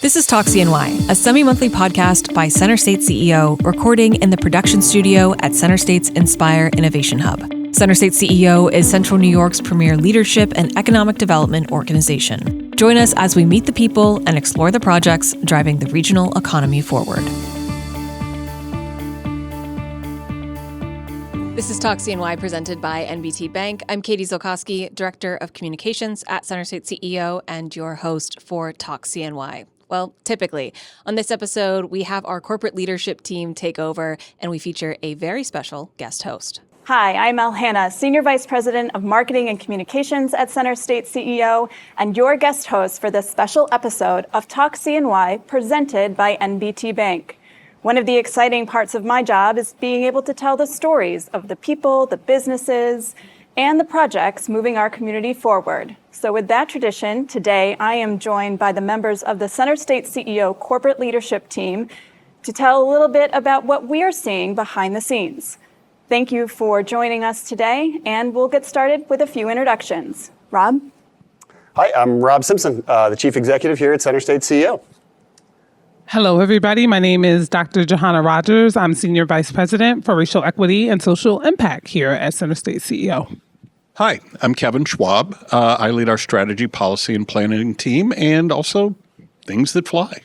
This is Talk CNY, a semi-monthly podcast by CenterState CEO, recording in the production studio at CenterState's Inspire Innovation Hub. CenterState CEO is Central New York's premier leadership and economic development organization. Join us as we meet the people and explore the projects driving the regional economy forward. This is Talk CNY presented by NBT Bank. I'm Katie Zolkowski, Director of Communications at CenterState CEO and your host for Talk CNY. Well, typically, on this episode, we have our corporate leadership team take over and we feature a very special guest host. Hi, I'm Elle, Hanna, Senior Vice President of Marketing and Communications at CenterState CEO and your guest host for this special episode of Talk CNY presented by NBT Bank. One of the exciting parts of my job is being able to tell the stories of the people, the businesses, and the projects moving our community forward. So with that tradition, today I am joined by the members of the CenterState CEO corporate leadership team to tell a little bit about what we are seeing behind the scenes. Thank you for joining us today, and we'll get started with a few introductions. Rob? Hi, I'm Rob Simpson, the Chief Executive here at CenterState CEO. Hello, everybody. My name is Dr. Hanna Rogers. I'm Senior Vice President for Racial Equity and Social Impact here at CenterState CEO. Hi, I'm Kevin Schwab. I lead our strategy, policy, and planning team, and also things that fly.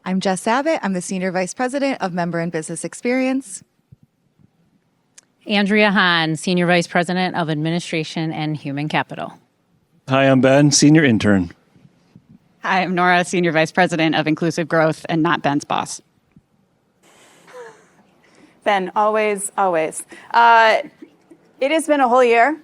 I'm Jess Abbott. I'm the Senior Vice President of Member and Business Experience. Andrea Hahn, Senior Vice President of Administration and Human Capital. Hi, I'm Ben, Senior Intern. Hi, I'm Nora, Senior Vice President of Inclusive Growth and not Ben's boss. Ben, always. It has been a whole year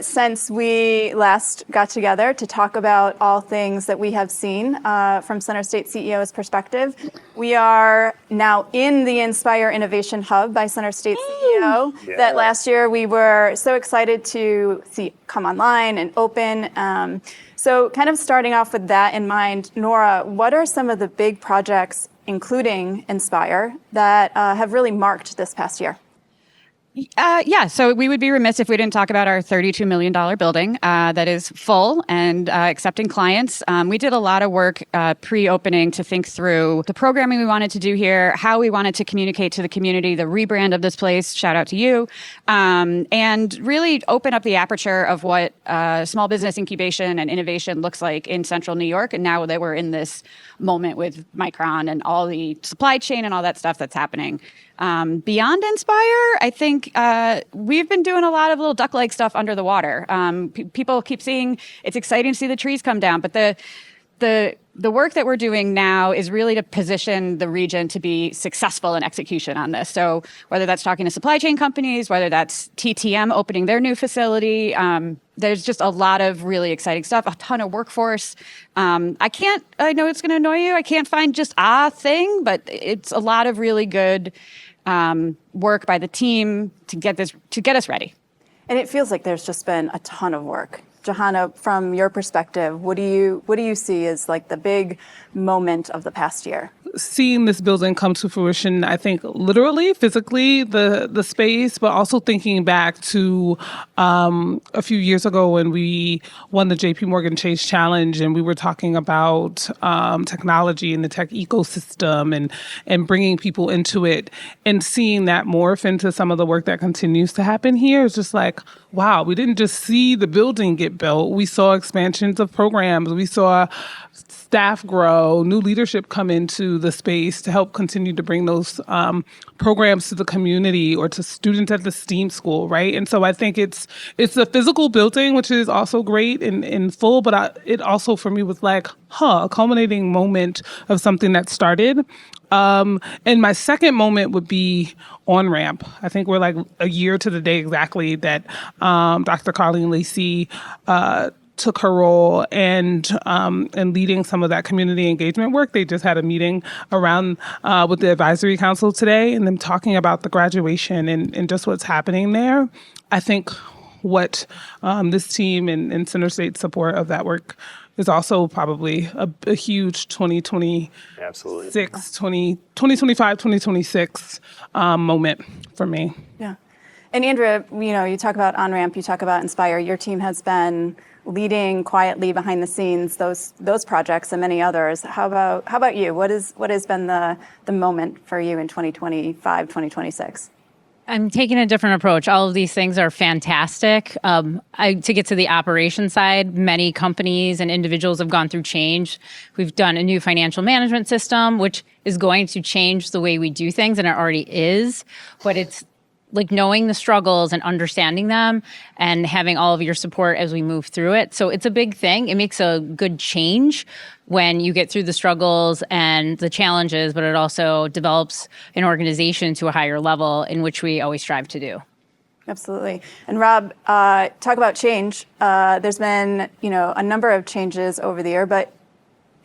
since we last got together to talk about all things that we have seen from CenterState CEO's perspective. We are now in the Inspire Innovation Hub by CenterState CEO that last year we were so excited to see come online and open. So kind of starting off with that in mind, Nora, what are some of the big projects, including Inspire, that have really marked this past year? So we would be remiss if we didn't talk about our $32 million building that is full and accepting clients. We did a lot of work pre-opening to think through the programming we wanted to do here, how we wanted to communicate to the community, the rebrand of this place, shout out to you, and really open up the aperture of what small business incubation and innovation looks like in Central New York. And now that we're in this moment with Micron and all the supply chain and all that stuff that's happening. Beyond Inspire, I think we've been doing a lot of little duck-like stuff under the water. People keep seeing, it's exciting to see the trees come down, but the work that we're doing now is really to position the region to be successful in execution on this. So whether that's talking to supply chain companies, whether that's TTM opening their new facility, there's just a lot of really exciting stuff, a ton of workforce. I know it's going to annoy you, I can't find just a thing, but it's a lot of really good work by the team to get us ready. And it feels like there's just been a ton of work. Johanna, from your perspective, what do you see as like the big moment of the past year? Seeing this building come to fruition, I think literally, physically, the space, but also thinking back to a few years ago when we won the JP Morgan Chase Challenge and we were talking about technology and the tech ecosystem and bringing people into it and seeing that morph into some of the work that continues to happen here is just like, wow, we didn't just see the building get built. We saw expansions of programs. We saw staff grow, new leadership come into the space to help continue to bring those programs to the community or to students at the STEAM school, right? And so I think it's a physical building, which is also great in full, but it also for me was like, a culminating moment of something that started. And my second moment would be on-ramp. I think we're like a year to the day exactly that Dr. Carleen Lacey took her role and leading some of that community engagement work. They just had a meeting around with the advisory council today and them talking about the graduation and just what's happening there. I think what this team and CenterState support of that work is also probably a huge 2025, 2026 moment for me. Yeah. And Andrea, you talk about on-ramp, you talk about Inspire. Your team has been leading quietly behind the scenes those projects and many others. How about you? What has been the moment for you in 2025, 2026? I'm taking a different approach. All of these things are fantastic. To get to the operation side, many companies and individuals have gone through change. We've done a new financial management system, which is going to change the way we do things, and it already is. But it's like knowing the struggles and understanding them and having all of your support as we move through it. So it's a big thing. It makes a good change when you get through the struggles and the challenges, but it also develops an organization to a higher level, in which we always strive to do. Absolutely. And Rob, talk about change. There's been, a number of changes over the year, but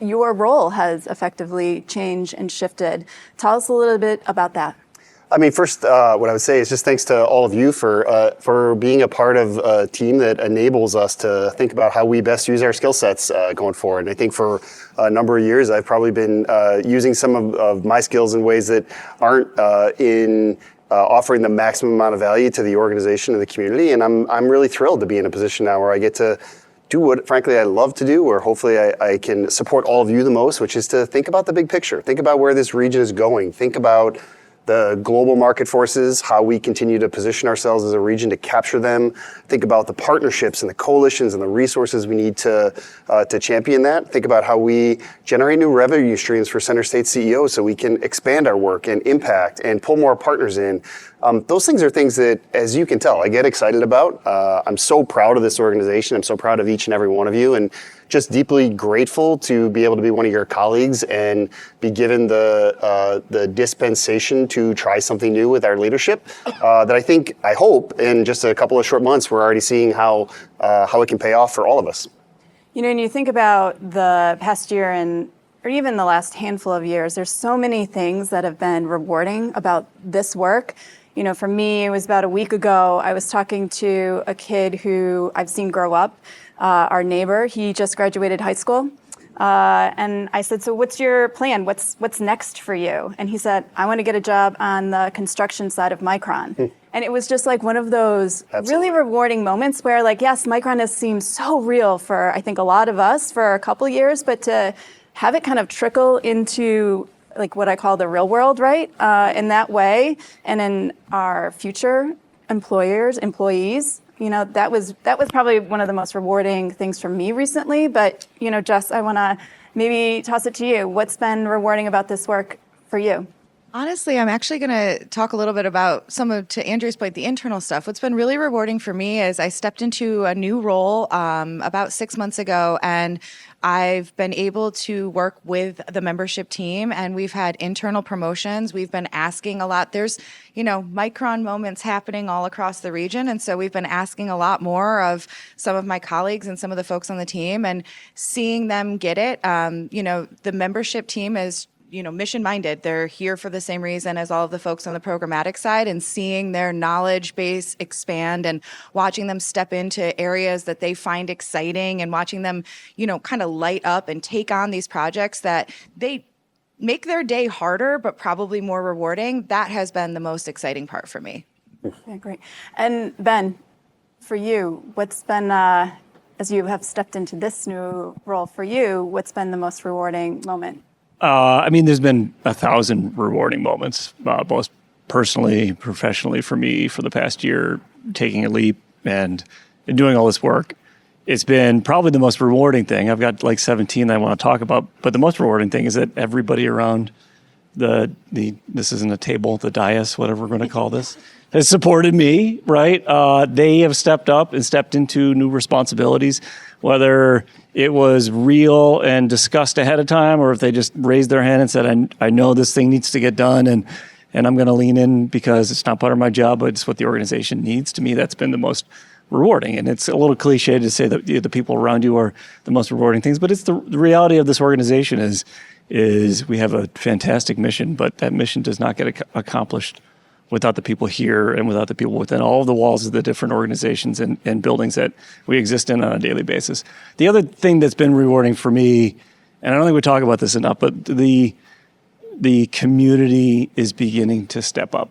your role has effectively changed and shifted. Tell us a little bit about that. I mean, first, what I would say is just thanks to all of you for being a part of a team that enables us to think about how we best use our skill sets going forward. And I think for a number of years, I've probably been using some of my skills in ways that aren't in offering the maximum amount of value to the organization and the community. And I'm really thrilled to be in a position now where I get to do what, frankly, I love to do, where hopefully I can support all of you the most, which is to think about the big picture. Think about where this region is going. Think about the global market forces, how we continue to position ourselves as a region to capture them. Think about the partnerships and the coalitions and the resources we need to champion that. Think about how we generate new revenue streams for CenterState CEO so we can expand our work and impact and pull more partners in. Those things are things that, as you can tell, I get excited about. I'm so proud of this organization. I'm so proud of each and every one of you, and just deeply grateful to be able to be one of your colleagues and be given the dispensation to try something new with our leadership. That I hope in just a couple of short months, we're already seeing how it can pay off for all of us. And you think about the past year or even the last handful of years, there's so many things that have been rewarding about this work. For me, it was about a week ago, I was talking to a kid who I've seen grow up, our neighbor. He just graduated high school. And I said, so what's your plan? What's next for you? And he said, I want to get a job on the construction side of Micron. And it was just like one of those really rewarding moments where, yes, Micron has seemed so real for, I think, a lot of us for a couple years, but to have it kind of trickle into what I call the real world, right? In that way, and in our future employees, that was probably one of the most rewarding things for me recently. But, Jess, I want to maybe toss it to you. What's been rewarding about this work for you? Honestly, I'm actually going to talk a little bit about to Andrew's point, the internal stuff. What's been really rewarding for me is I stepped into a new role about 6 months ago, and I've been able to work with the membership team, and we've had internal promotions. We've been asking a lot. There's, Micron moments happening all across the region, and so we've been asking a lot more of some of my colleagues and some of the folks on the team, and seeing them get it. The membership team is mission-minded. They're here for the same reason as all of the folks on the programmatic side, and seeing their knowledge base expand and watching them step into areas that they find exciting, and watching them, kind of light up and take on these projects that they make their day harder, but probably more rewarding. That has been the most exciting part for me. Okay, great. And Ben, for you, what's been, as you have stepped into this new role for you, what's been the most rewarding moment? There's been 1,000 rewarding moments, both personally, professionally for me for the past year, taking a leap and doing all this work. It's been probably the most rewarding thing. I've got 17 that I want to talk about, but the most rewarding thing is that everybody around this isn't a table, the dais, whatever we're going to call this, has supported me, right? They have stepped up and stepped into new responsibilities, whether it was real and discussed ahead of time, or if they just raised their hand and said, I know this thing needs to get done, and I'm going to lean in because it's not part of my job, but it's what the organization needs. To me, that's been the most rewarding. And it's a little cliche to say that the people around you are the most rewarding things, but it's the reality of this organization is we have a fantastic mission, but that mission does not get accomplished without the people here and without the people within all of the walls of the different organizations and buildings that we exist in on a daily basis. The other thing that's been rewarding for me, and I don't think we talk about this enough, but the community is beginning to step up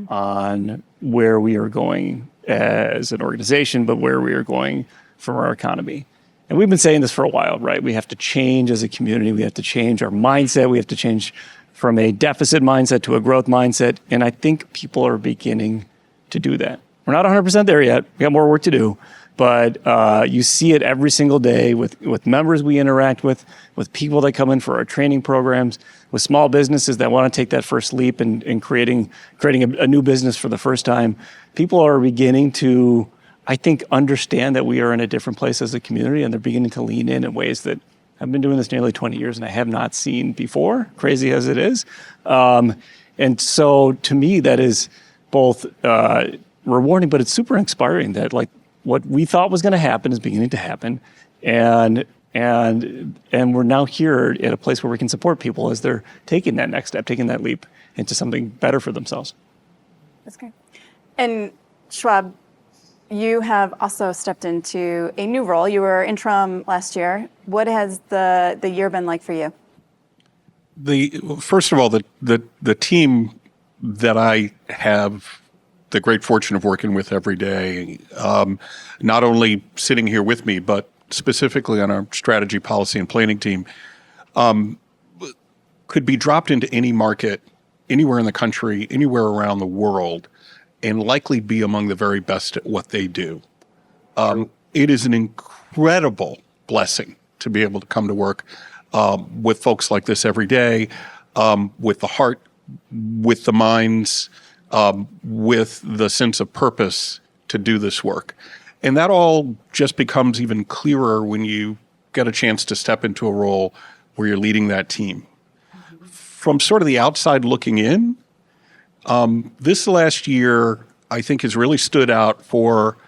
on where we are going as an organization, but where we are going from our economy. And we've been saying this for a while, right? We have to change as a community. We have to change our mindset. We have to change from a deficit mindset to a growth mindset. And I think people are beginning to do that. We're not 100% there yet. We got more work to do. But you see it every single day with members we interact with people that come in for our training programs, with small businesses that want to take that first leap in creating a new business for the first time. People are beginning to, I think, understand that we are in a different place as a community, and they're beginning to lean in ways that I've been doing this nearly 20 years and I have not seen before, crazy as it is. And so to me, that is both rewarding, but it's super inspiring that like what we thought was going to happen is beginning to happen. And we're now here at a place where we can support people as they're taking that next step, taking that leap into something better for themselves. That's great. And Schwab, you have also stepped into a new role. You were interim last year. What has the year been like for you? First of all, the team that I have the great fortune of working with every day, not only sitting here with me, but specifically on our strategy, policy, and planning team, could be dropped into any market, anywhere in the country, anywhere around the world, and likely be among the very best at what they do. It is an incredible blessing to be able to come to work with folks like this every day, with the heart, with the minds, with the sense of purpose to do this work. And that all just becomes even clearer when you get a chance to step into a role where you're leading that team. From sort of the outside looking in, this last year, I think, has really stood out for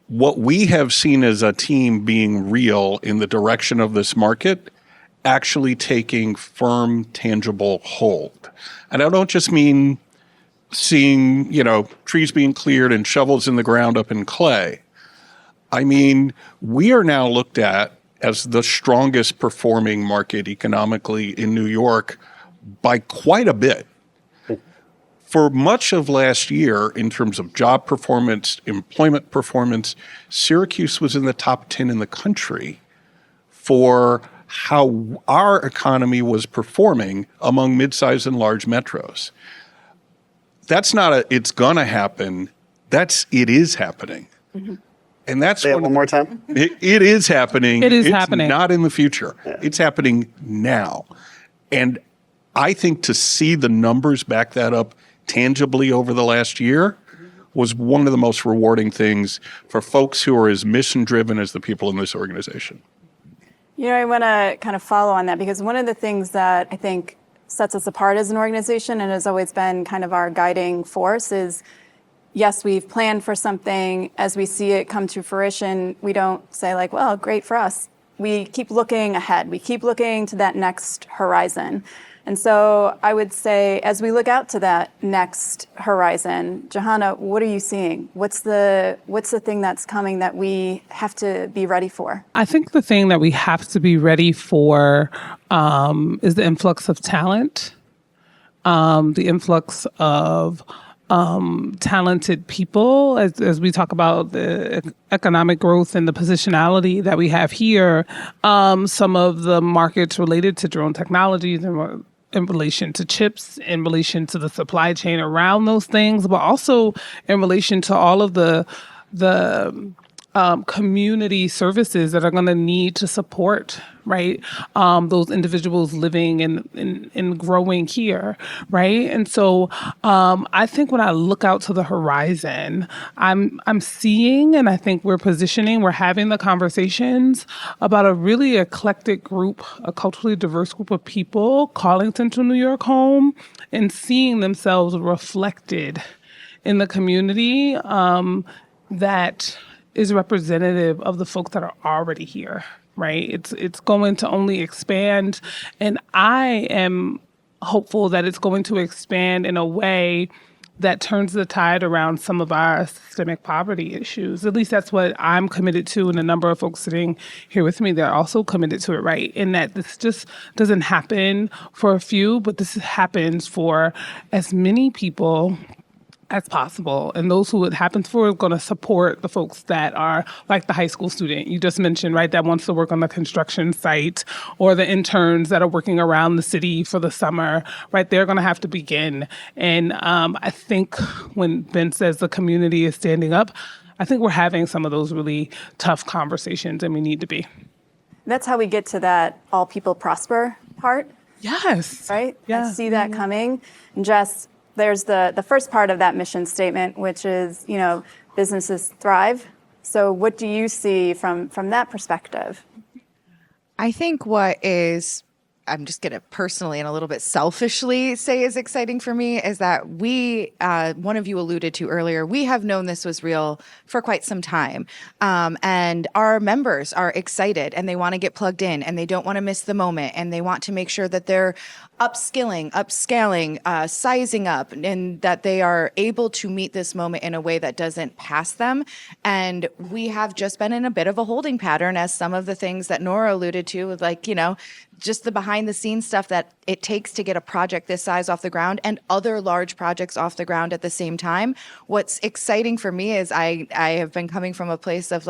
what we have seen as a team being real in the direction of this market, actually taking firm, tangible hold. And I don't just mean seeing, trees being cleared and shovels in the ground up in clay. I mean, we are now looked at as the strongest performing market economically in New York by quite a bit. For much of last year, in terms of job performance, employment performance, Syracuse was in the top 10 in the country for how our economy was performing among mid-sized and large metros. That's not it's gonna happen. It is happening. Mm-hmm. And that's Say it one more time. It is happening. It's happening. Not in the future. Yeah. It's happening now. And I think to see the numbers back that up tangibly over the last year was one of the most rewarding things for folks who are as mission-driven as the people in this organization. I want to kind of follow on that, because one of the things that I think sets us apart as an organization and has always been kind of our guiding force is, yes, we've planned for something. As we see it come to fruition, we don't say like, well, great for us. We keep looking ahead. We keep looking to that next horizon. And so I would say, as we look out to that next horizon, Johanna, what are you seeing? What's the thing that's coming that we have to be ready for? I think the thing that we have to be ready for is the influx of talent, the influx of talented people, as we talk about the economic growth and the positionality that we have here. Some of the markets related to drone technologies and in relation to chips, in relation to the supply chain around those things, but also in relation to all of the community services that are going to need to support, right, those individuals living and growing here, right? And so I think when I look out to the horizon, I'm seeing, and I think we're having the conversations about a really eclectic group, a culturally diverse group of people calling Central New York home and seeing themselves reflected in the community that is representative of the folks that are already here, right? It's going to only expand, and I am hopeful that it's going to expand in a way that turns the tide around some of our systemic poverty issues. At least that's what I'm committed to, and a number of folks sitting here with me, they're also committed to it, right? In that this just doesn't happen for a few, but this happens for as many people as possible. And those who it happens for are going to support the folks that are like the high school student you just mentioned, right, that wants to work on the construction site, or the interns that are working around the city for the summer, right? They're going to have to begin. And I think when Ben says the community is standing up, I think we're having some of those really tough conversations, and we need to be. That's how we get to that all people prosper part. Yes. Right? Yeah. I see that coming. And Jess, there's the first part of that mission statement, which is, businesses thrive. So what do you see from that perspective? I think I'm just going to personally and a little bit selfishly say is exciting for me is that one of you alluded to earlier, we have known this was real for quite some time. And our members are excited and they want to get plugged in and they don't want to miss the moment and they want to make sure that they're upskilling, upscaling, sizing up, and that they are able to meet this moment in a way that doesn't pass them. And we have just been in a bit of a holding pattern, as some of the things that Nora alluded to, with just the behind the scenes stuff that it takes to get a project this size off the ground and other large projects off the ground at the same time. What's exciting for me is I have been coming from a place of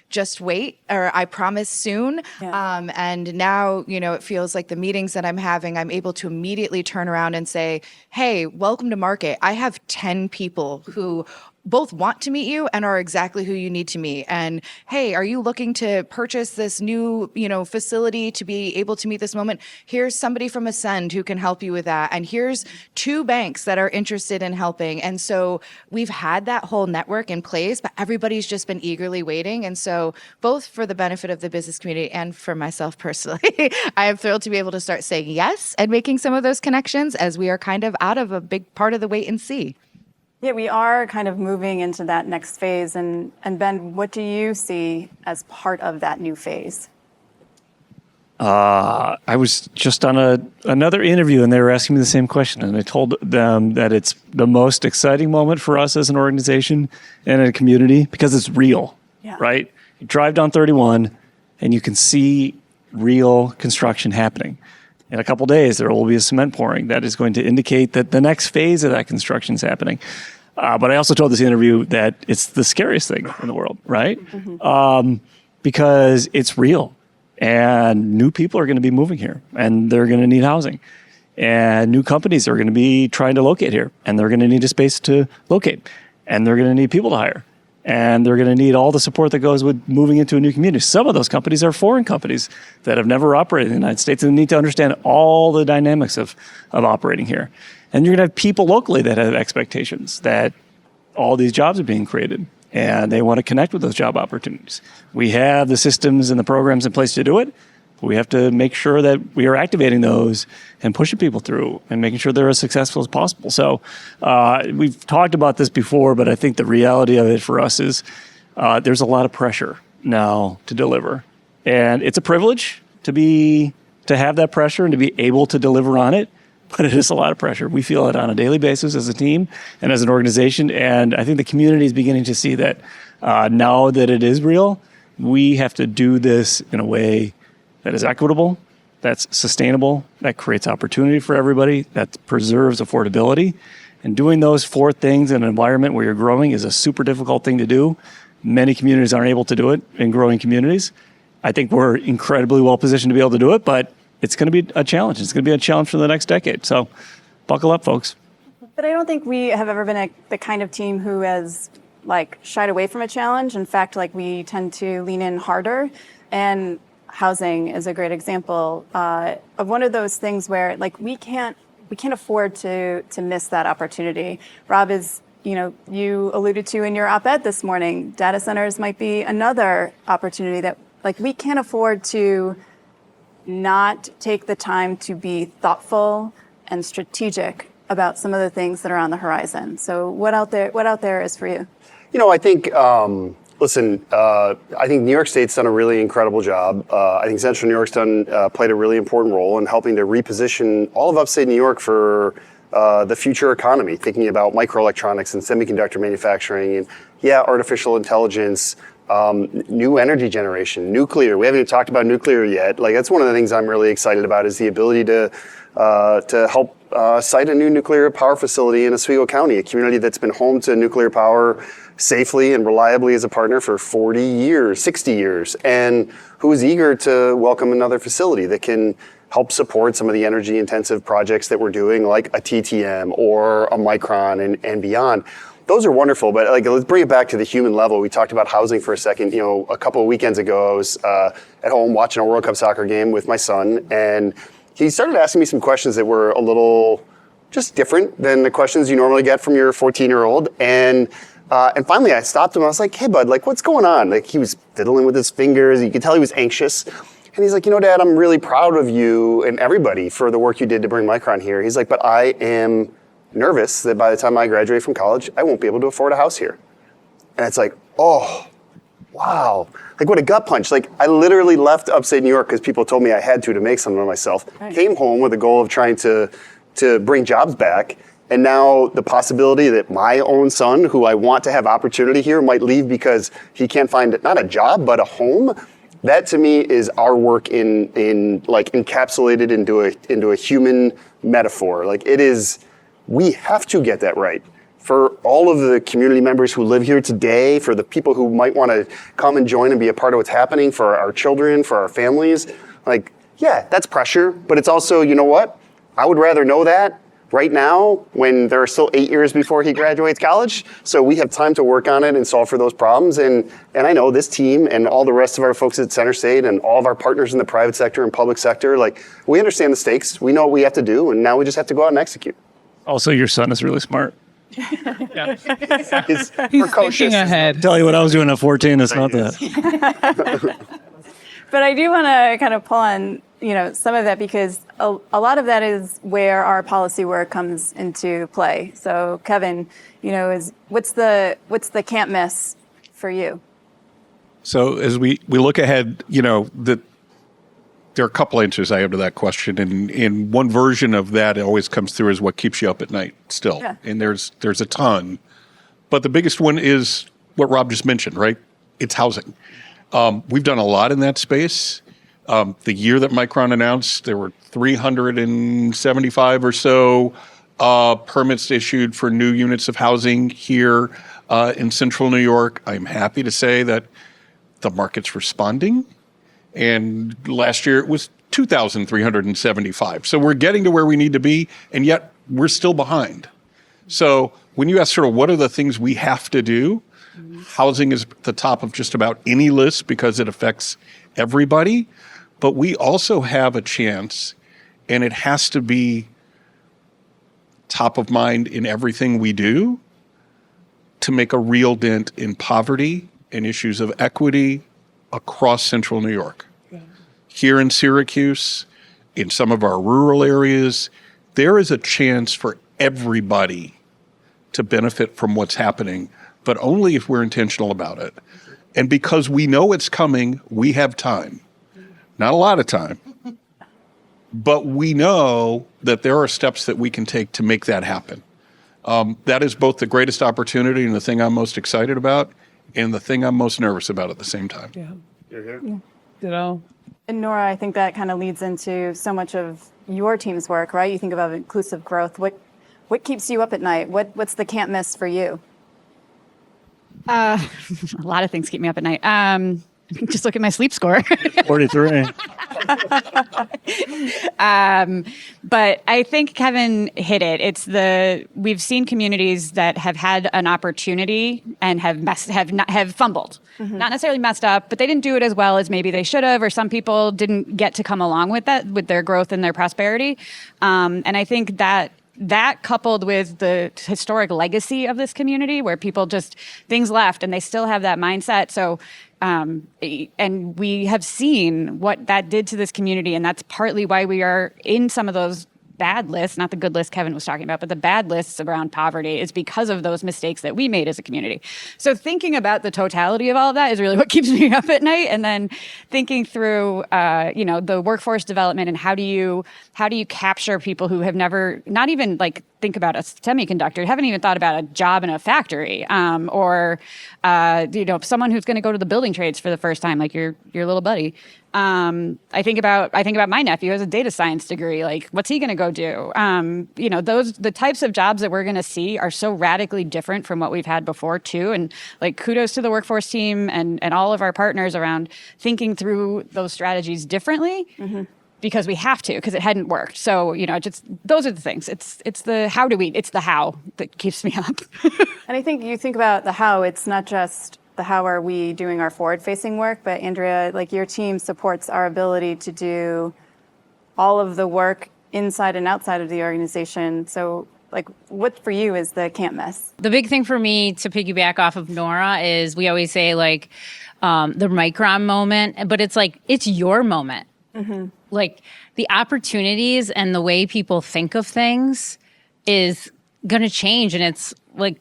just wait, or I promise soon. Yeah. And now, it feels like the meetings that I'm having, I'm able to immediately turn around and say, hey, welcome to market. I have 10 people who both want to meet you and are exactly who you need to meet. And hey, are you looking to purchase this new, facility to be able to meet this moment? Here's somebody from Ascend who can help you with that. And here's 2 banks that are interested in helping. And so we've had that whole network in place, but everybody's just been eagerly waiting. And so both for the benefit of the business community and for myself personally, I am thrilled to be able to start saying yes and making some of those connections, as we are kind of out of a big part of the wait and see. Yeah, we are kind of moving into that next phase. And Ben, what do you see as part of that new phase? I was just on another interview and they were asking me the same question. And I told them that it's the most exciting moment for us as an organization and a community because it's real, right? You drive down 31 and you can see real construction happening. In a couple of days, there will be a cement pouring that is going to indicate that the next phase of that construction is happening. But I also told this interview that it's the scariest thing in the world, right? Mm-hmm. Because it's real. And new people are going to be moving here. And they're going to need housing. And new companies are going to be trying to locate here. And they're going to need a space to locate. And they're going to need people to hire. And they're going to need all the support that goes with moving into a new community. Some of those companies are foreign companies that have never operated in the United States and need to understand all the dynamics of operating here. And you're going to have people locally that have expectations that all these jobs are being created and they want to connect with those job opportunities. We have the systems and the programs in place to do it. We have to make sure that we are activating those and pushing people through and making sure they're as successful as possible. So we've talked about this before, but I think the reality of it for us is there's a lot of pressure now to deliver. And it's a privilege to have that pressure and to be able to deliver on it, but it is a lot of pressure. We feel it on a daily basis as a team and as an organization. And I think the community is beginning to see that now that it is real, we have to do this in a way that is equitable, that's sustainable, that creates opportunity for everybody, that preserves affordability. And doing those 4 things in an environment where you're growing is a super difficult thing to do. Many communities aren't able to do it in growing communities. I think we're incredibly well positioned to be able to do it, but it's going to be a challenge. It's going to be a challenge for the next decade. So buckle up, folks. But I don't think we have ever been the kind of team who has shied away from a challenge. In fact, we tend to lean in harder. And housing is a great example of one of those things where we can't afford to miss that opportunity. Rob, you alluded to in your op-ed this morning, data centers might be another opportunity that we can't afford to not take the time to be thoughtful and strategic about some of the things that are on the horizon. So what out there is for you? I think I think New York State's done a really incredible job. I think Central New York's played a really important role in helping to reposition all of upstate New York for the future economy, thinking about microelectronics and semiconductor manufacturing and, artificial intelligence, new energy generation, nuclear. We haven't even talked about nuclear yet. That's one of the things I'm really excited about is the ability to help site a new nuclear power facility in Oswego County, a community that's been home to nuclear power safely and reliably as a partner for 40 years, 60 years, and who is eager to welcome another facility that can help support some of the energy intensive projects that we're doing, like a TTM or a Micron and beyond. Those are wonderful, but let's bring it back to the human level. We talked about housing for a second. A couple of weekends ago, I was at home watching a World Cup soccer game with my son, and he started asking me some questions that were a little just different than the questions you normally get from your 14-year-old. And finally, I stopped him. I was like, "Hey, bud, what's going on?" He was fiddling with his fingers. You could tell he was anxious. And he's like, "Dad, I'm really proud of you and everybody for the work you did to bring Micron here." He's like, "But I am nervous that by the time I graduate from college, I won't be able to afford a house here." And it's like, oh, wow. What a gut punch. I literally left upstate New York because people told me I had to make something of myself. Right. Came home with the goal of trying to bring jobs back. And now the possibility that my own son, who I want to have opportunity here, might leave because he can't find not a job, but a home. That to me is our work in encapsulated into a human metaphor. It is. We have to get that right. For all of the community members who live here today, for the people who might want to come and join and be a part of what's happening, for our children, for our families, yeah, that's pressure, but it's also, you know what? I would rather know that right now when there are still 8 years before he graduates college, so we have time to work on it and solve for those problems. And I know this team and all the rest of our folks at CenterState and all of our partners in the private sector and public sector, we understand the stakes, we know what we have to do, and now we just have to go out and execute. Also, your son is really smart. Yeah. He's thinking ahead. Tell you what I was doing at 14, it's not that. But I do want to kind of pull on, some of that because a lot of that is where our policy work comes into play. So Kevin, what's the can't miss for you? So as we look ahead, there are a couple answers I have to that question, and one version of that always comes through is what keeps you up at night still. Yeah. And there's a ton. But the biggest one is what Rob just mentioned, right? It's housing. We've done a lot in that space. The year that Micron announced, there were 375 or so permits issued for new units of housing here in central New York. I'm happy to say that the market's responding. And last year it was 2,375. So we're getting to where we need to be, and yet we're still behind. So when you ask sort of what are the things we have to do, housing is at the top of just about any list because it affects everybody. But we also have a chance, and it has to be top of mind in everything we do, to make a real dent in poverty and issues of equity across central New York. Yeah. Here in Syracuse, in some of our rural areas, there is a chance for everybody to benefit from what's happening, but only if we're intentional about it. And because we know it's coming, we have time. Not a lot of time, but we know that there are steps that we can take to make that happen. That is both the greatest opportunity and the thing I'm most excited about, and the thing I'm most nervous about at the same time. Yeah. Yeah. And Nora, I think that kind of leads into so much of your team's work, right? You think about inclusive growth. What keeps you up at night? What's the can't miss for you? A lot of things keep me up at night. Just look at my sleep score. 43. But I think Kevin hit it. We've seen communities that have had an opportunity and have fumbled. Mm-hmm. Not necessarily messed up, but they didn't do it as well as maybe they should have, or some people didn't get to come along with that, with their growth and their prosperity. And I think that coupled with the historic legacy of this community, where people things left and they still have that mindset. So, and we have seen what that did to this community, and that's partly why we are in some of those bad lists, not the good list Kevin was talking about, but the bad lists around poverty is because of those mistakes that we made as a community. So thinking about the totality of all of that is really what keeps me up at night. And then thinking through, the workforce development and how do you capture people who have never, not even think about a semiconductor, haven't even thought about a job in a factory, or someone who's going to go to the building trades for the first time, like your little buddy. I think about my nephew who has a data science degree. Like, what's he going to go do? The types of jobs that we're going to see are so radically different from what we've had before too. And like, kudos to the workforce team and all of our partners around thinking through those strategies differently. Mm-hmm. Because we have to, because it hadn't worked. So, just those are the things. It's the how that keeps me up. And I think you think about the how, it's not just the how are we doing our forward-facing work, but Andrea, like your team supports our ability to do all of the work inside and outside of the organization. So like, what for you is the can't miss? The big thing for me, to piggyback off of Nora, is we always say like the Micron moment, but it's like, it's your moment. Mm-hmm. Like the opportunities and the way people think of things is going to change, and it's like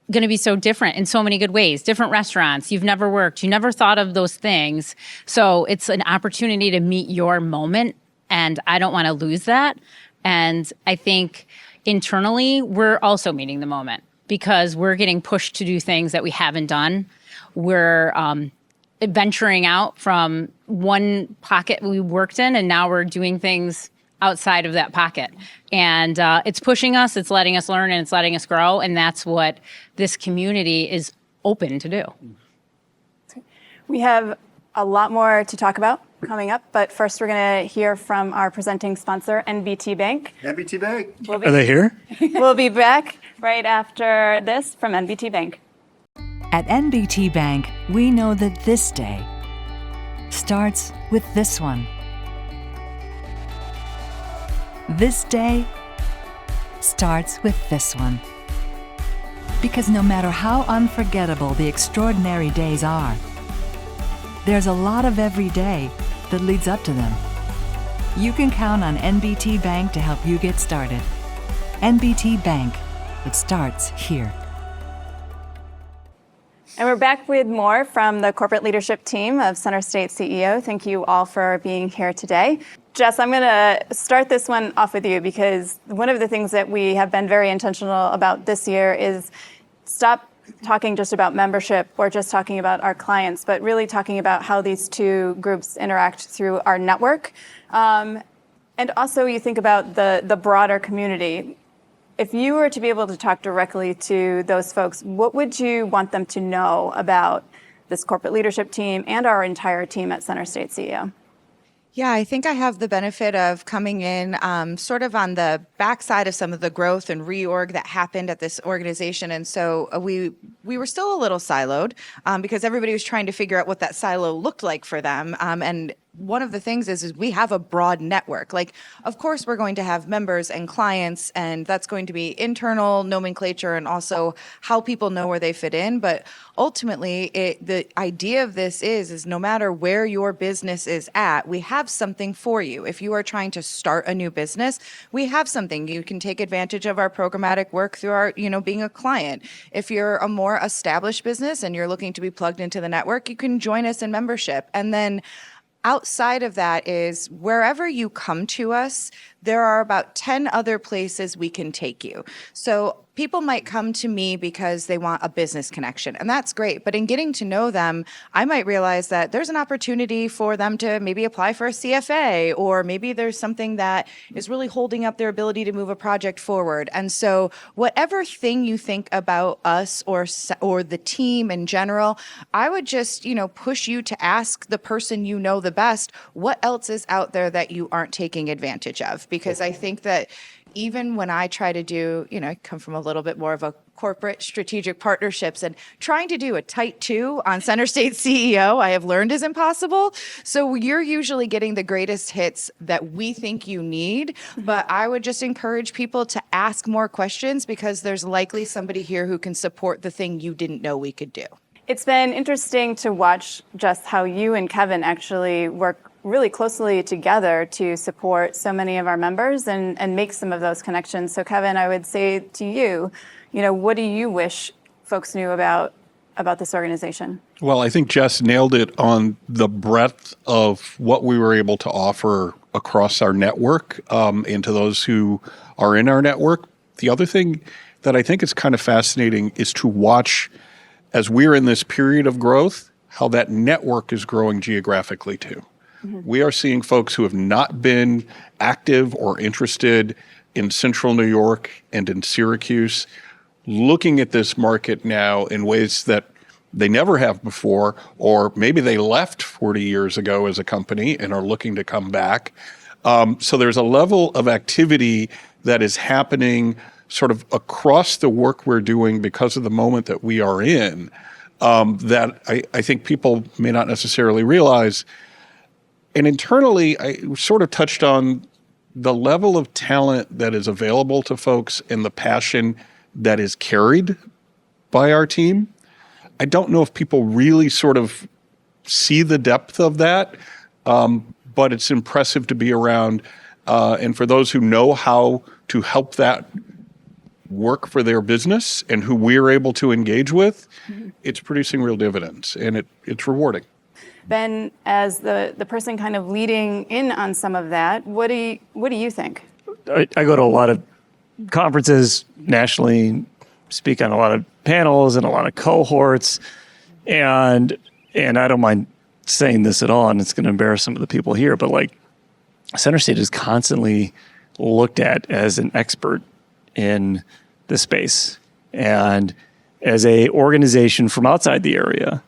going to be so different in so many good ways. Different restaurants, you've never worked, you never thought of those things. So it's an opportunity to meet your moment, and I don't want to lose that. And I think internally, we're also meeting the moment because we're getting pushed to do things that we haven't done. We're venturing out from one pocket we worked in, and now we're doing things outside of that pocket. And it's pushing us, it's letting us learn, and it's letting us grow. And that's what this community is open to do. We have a lot more to talk about coming up, but first we're going to hear from our presenting sponsor, NBT Bank. NBT Bank. Are they here? We'll be back right after this from NBT Bank. At NBT Bank, we know that this day starts with this one. This day starts with this one. Because no matter how unforgettable the extraordinary days are, there's a lot of every day that leads up to them. You can count on NBT Bank to help you get started. NBT Bank, it starts here. And we're back with more from the corporate leadership team of CenterState CEO. Thank you all for being here today. Jess, I'm going to start this one off with you because one of the things that we have been very intentional about this year is stop talking just about membership or just talking about our clients, but really talking about how these two groups interact through our network. And also you think about the broader community. If you were to be able to talk directly to those folks, what would you want them to know about this corporate leadership team and our entire team at CenterState CEO? Yeah, I think I have the benefit of coming in sort of on the backside of some of the growth and reorg that happened at this organization. And so we were still a little siloed because everybody was trying to figure out what that silo looked like for them. And one of the things is we have a broad network. Like, of course, we're going to have members and clients, and that's going to be internal nomenclature and also how people know where they fit in. But ultimately, the idea of this is no matter where your business is at, we have something for you. If you are trying to start a new business, we have something. You can take advantage of our programmatic work through our, being a client. If you're a more established business and you're looking to be plugged into the network, you can join us in membership. And then outside of that is wherever you come to us, there are about 10 other places we can take you. So people might come to me because they want a business connection, and that's great. But in getting to know them, I might realize that there's an opportunity for them to maybe apply for a CFA, or maybe there's something that is really holding up their ability to move a project forward. And so whatever thing you think about us or the team in general, I would just, push you to ask the person you know the best, what else is out there that you aren't taking advantage of? Because I think that even when I try to do, I come from a little bit more of a corporate strategic partnerships, and trying to do a tight two on CenterState CEO, I have learned is impossible. So you're usually getting the greatest hits that we think you need. But I would just encourage people to ask more questions because there's likely somebody here who can support the thing you didn't know we could do. It's been interesting to watch just how you and Kevin actually work really closely together to support so many of our members and make some of those connections. So Kevin, I would say to you, what do you wish folks knew about this organization? Well, I think Jess nailed it on the breadth of what we were able to offer across our network and to those who are in our network. The other thing that I think is kind of fascinating is to watch, as we're in this period of growth, how that network is growing geographically too. We are seeing folks who have not been active or interested in central New York and in Syracuse looking at this market now in ways that they never have before, or maybe they left 40 years ago as a company and are looking to come back. So there's a level of activity that is happening sort of across the work we're doing because of the moment that we are in, that I think people may not necessarily realize. And internally, I sort of touched on the level of talent that is available to folks and the passion that is carried by our team. I don't know if people really sort of see the depth of that, but it's impressive to be around. And for those who know how to help that work for their business and who we're able to engage with, it's producing real dividends, and it's rewarding. Ben, as the person kind of leading in on some of that, what do you think? I go to a lot of conferences nationally, speak on a lot of panels and a lot of cohorts, and I don't mind saying this at all, and it's going to embarrass some of the people here, but like CenterState is constantly looked at as an expert in the space, and as a organization from outside the area.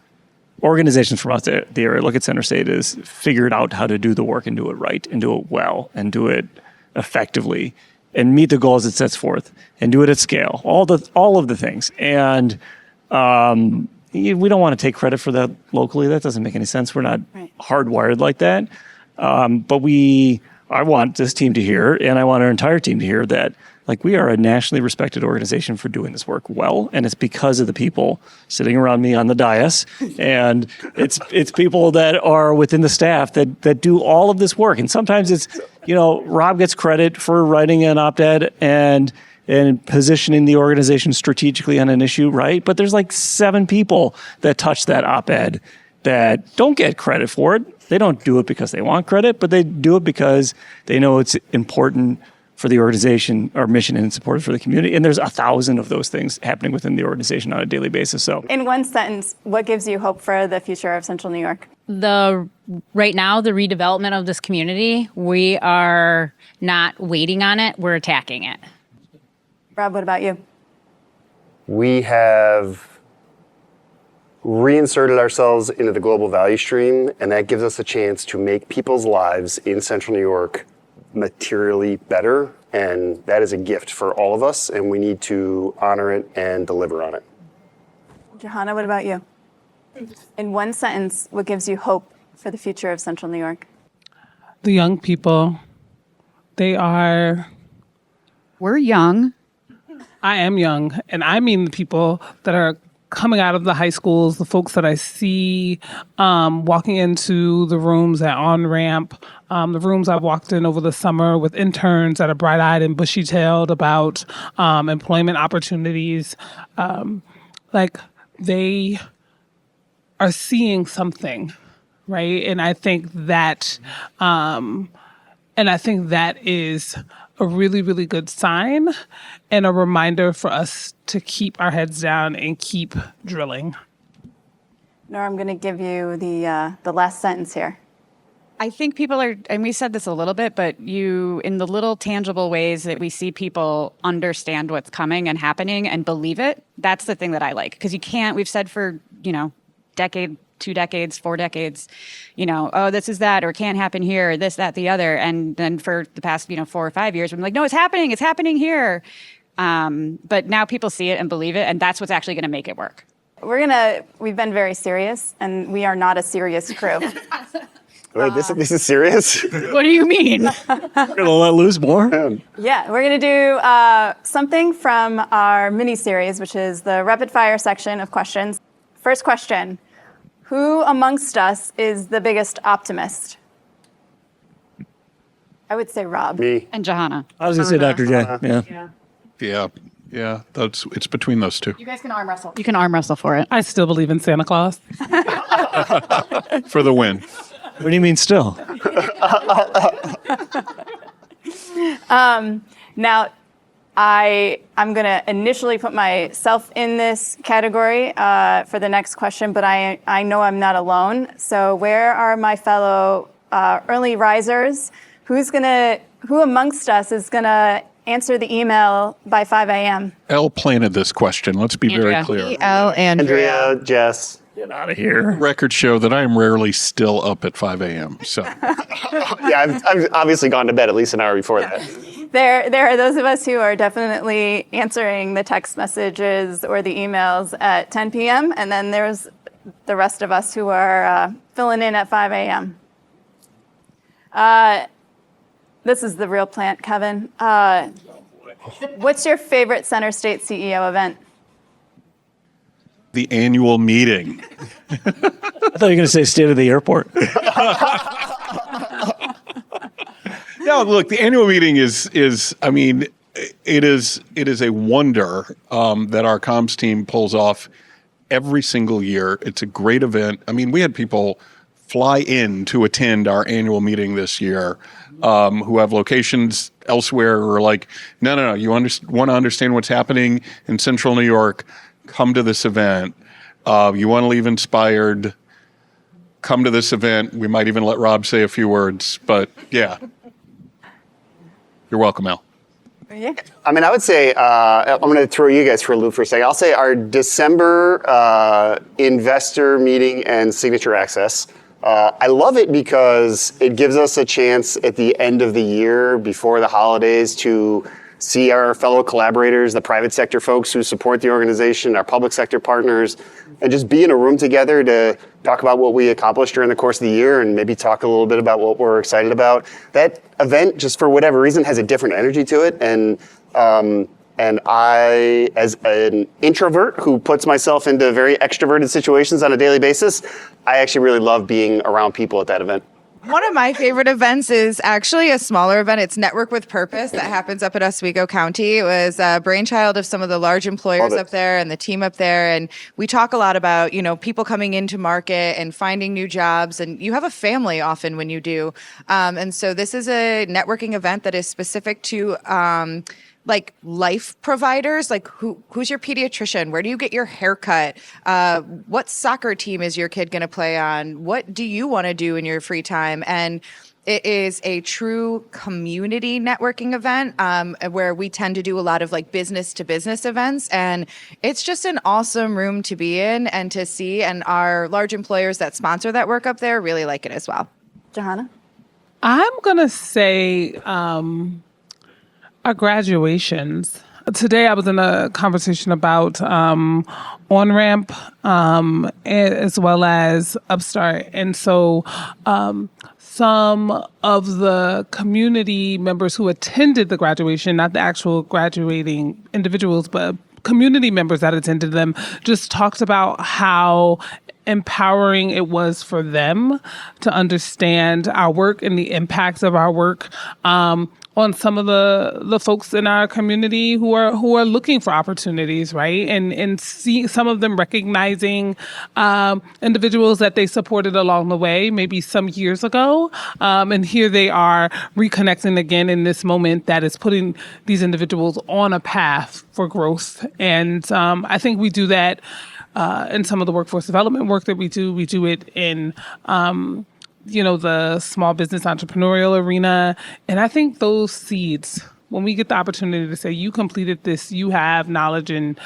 Organizations from outside the area look at CenterState as figured out how to do the work and do it right and do it well and do it effectively and meet the goals it sets forth and do it at scale. All of the things. And we don't want to take credit for that locally. That doesn't make any sense. We're not hardwired like that. But I want this team to hear, and I want our entire team to hear that like we are a nationally respected organization for doing this work well, and it's because of the people sitting around me on the dais, and it's people that are within the staff that do all of this work. And sometimes it's, Rob gets credit for writing an op-ed and positioning the organization strategically on an issue, right? But there's like 7 people that touch that op-ed that don't get credit for it. They don't do it because they want credit, but they do it because they know it's important for the organization, our mission, and support for the community. And there's 1,000 of those things happening within the organization on a daily basis. So, in one sentence, what gives you hope for the future of Central New York? Right now, the redevelopment of this community, we are not waiting on it, we're attacking it. Rob, what about you? We have reinserted ourselves into the global value stream, and that gives us a chance to make people's lives in Central New York materially better, and that is a gift for all of us, and we need to honor it and deliver on it. Hanna, what about you? In one sentence, what gives you hope for the future of Central New York? The young people, we're young. I am young, and I mean the people that are coming out of the high schools, the folks that I see walking into the rooms at On-Ramp, the rooms I've walked in over the summer with interns that are bright-eyed and bushy-tailed about employment opportunities. They are seeing something, right? And I think that is a really, really good sign and a reminder for us to keep our heads down and keep drilling. Nora, I'm going to give you the last sentence here. I think people are, and we said this a little bit, but in the little tangible ways that we see people understand what's coming and happening and believe it, that's the thing that I like. Because we've said for, decade, 2 decades, 4 decades, oh, this is that, or can't happen here, or this, that, the other. And then for the past, 4 or 5 years, we're like, no, it's happening here. But now people see it and believe it, and that's what's actually going to make it work. We've been very serious, and we are not a serious crew. Wait, this is serious? What do you mean? We're going to let loose more? Yeah, we're going to do something from our mini-series, which is the rapid-fire section of questions. First question. Who amongst us is the biggest optimist? I would say Rob. Me. And Johanna. I was going to say Dr. J. Yeah. It's between those two. You guys can arm wrestle. You can arm wrestle for it. I still believe in Santa Claus. For the win. What do you mean still? Now, I'm going to initially put myself in this category for the next question, but I know I'm not alone. So where are my fellow early risers. Who amongst us is gonna answer the email by 5 a.m.? Elle planted this question. Let's be very clear. Elle, Andrea, Jess. Get out of here. Records show that I am rarely still up at 5 a.m. So Yeah, I've obviously gone to bed at least an hour before that. There are those of us who are definitely answering the text messages or the emails at 10 p.m. And then there's the rest of us who are filling in at 5 a.m. This is the real plant, Kevin. What's your favorite CenterState CEO event? the annual meeting. I thought you were going to say state of the airport. No, look, the annual meeting is I mean, it is a wonder that our comms team pulls off every single year. It's a great event. I mean, we had people fly in to attend our annual meeting this year who have locations elsewhere who are like, no, you want to understand what's happening in Central New York, come to this event. You want to leave inspired, come to this event. We might even let Rob say a few words, but yeah. You're welcome, Elle. Yeah. I mean, I would say, I'm going to throw you guys for a loop for a second. I'll say our December investor meeting and signature access. I love it because it gives us a chance at the end of the year before the holidays to see our fellow collaborators, the private sector folks who support the organization, our public sector partners, and just be in a room together to talk about what we accomplished during the course of the year and maybe talk a little bit about what we're excited about. That event, just for whatever reason, has a different energy to it. And I, as an introvert who puts myself into very extroverted situations on a daily basis, I actually really love being around people at that event. One of my favorite events is actually a smaller event. It's Network with Purpose that happens up at Oswego County. It was a brainchild of some of the large employers up there and the team up there. And we talk a lot about, people coming into market and finding new jobs. And you have a family often when you do. And so this is a networking event that is specific to like life providers, like who's your pediatrician? Where do you get your haircut? What soccer team is your kid going to play on? What do you want to do in your free time? And it is a true community networking event where we tend to do a lot of like business to business events. And it's just an awesome room to be in and to see. And our large employers that sponsor that work up there really like it as well. Johanna? I'm going to say our graduations. Today I was in a conversation about on-ramp as well as Upstart. And so some of the community members who attended the graduation, not the actual graduating individuals, but community members that attended them, just talked about how empowering it was for them to understand our work and the impacts of our work on some of the folks in our community who are looking for opportunities, right? And see some of them recognizing individuals that they supported along the way, maybe some years ago. And here they are reconnecting again in this moment that is putting these individuals on a path for growth. And I think we do that in some of the workforce development work that we do. We do it in the small business entrepreneurial arena. And I think those seeds, when we get the opportunity to say, you completed this, you have knowledge and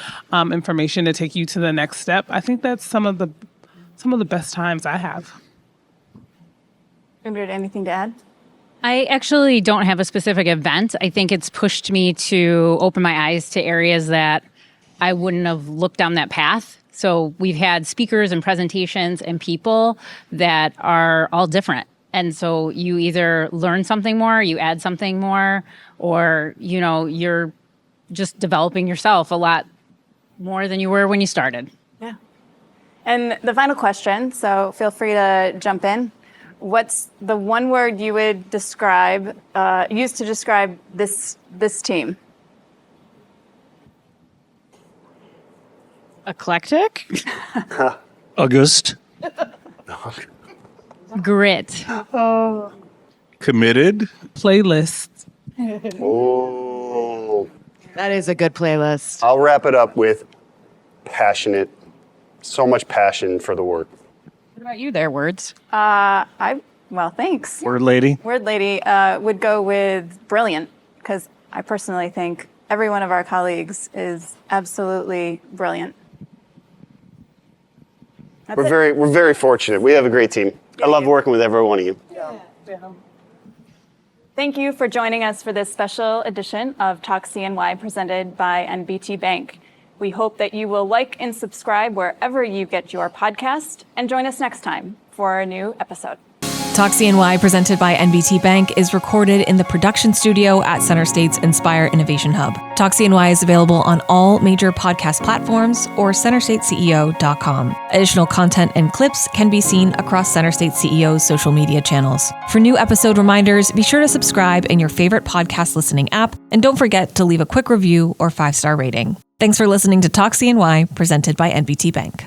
information to take you to the next step, I think that's some of the best times I have. Ingrid, anything to add? I actually don't have a specific event. I think it's pushed me to open my eyes to areas that I wouldn't have looked down that path. So we've had speakers and presentations and people that are all different. And so you either learn something more, you add something more, or, you're just developing yourself a lot more than you were when you started. Yeah. And the final question, so feel free to jump in. What's the one word you would use to describe this team? Eclectic? August. Grit. Committed. Playlist. Oh. That is a good playlist. I'll wrap it up with passionate. So much passion for the work. What about you there, Words? I Well, thanks. Word lady. Word lady would go with brilliant, because I personally think every one of our colleagues is absolutely brilliant. We're very fortunate. We have a great team. I love working with every one of you. Thank you for joining us for this special edition of Talk CNY presented by NBT Bank. We hope that you will like and subscribe wherever you get your podcast, and join us next time for a new episode. Talk CNY, presented by NBT Bank, is recorded in the production studio at CenterState's Inspire Innovation Hub. Talk CNY is available on all major podcast platforms or CenterStateCEO.com. Additional content and clips can be seen across CenterState CEO's social media channels. For new episode reminders, be sure to subscribe in your favorite podcast listening app, and don't forget to leave a quick review or 5-star rating. Thanks for listening to Talk CNY, presented by NBT Bank.